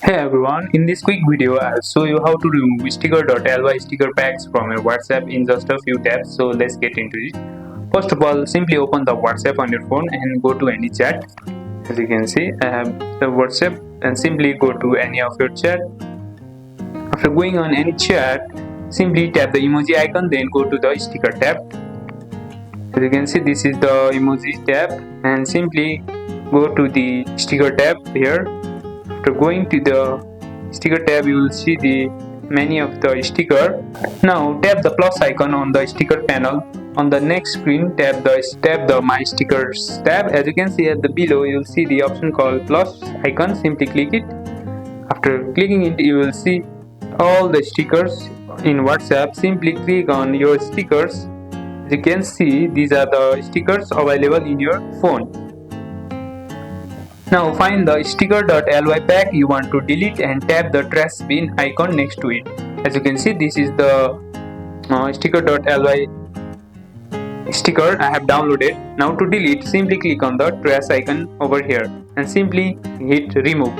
Hey everyone, in this quick video I'll show you how to remove sticker.ly sticker packs from your WhatsApp in just a few taps. So let's get into it. First of all, simply open the WhatsApp on your phone and go to any chat. As you can see, I have the WhatsApp and simply go to any of your chat. After going on any chat, simply tap the emoji icon, then go to the sticker tab. As you can see, this is the emoji tab and simply go to the sticker tab here. After going to the sticker tab, you will see the many of the sticker. Now tap the plus icon on the sticker panel. On the next screen, tap the my stickers tab. As you can see at the below, you will see the option called plus icon. Simply click it. After clicking it, you will see all the stickers in WhatsApp. Simply click on your stickers. As you can see, these are the stickers available in your phone. Now find the sticker.ly pack you want to delete and tap the trash bin icon next to it. As you can see, this is the sticker.ly sticker I have downloaded. Now to delete, simply click on the trash icon over here and simply hit remove.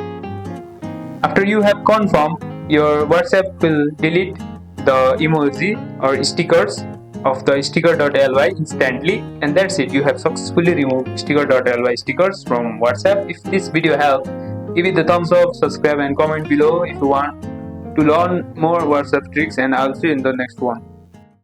After you have confirmed, your WhatsApp will delete the emoji or stickers of the sticker.ly instantly, and that's it. You have successfully removed sticker.ly stickers from WhatsApp. If this video helped, give it the thumbs up, subscribe and comment below if you want to learn more WhatsApp tricks, and I'll see you in the next one.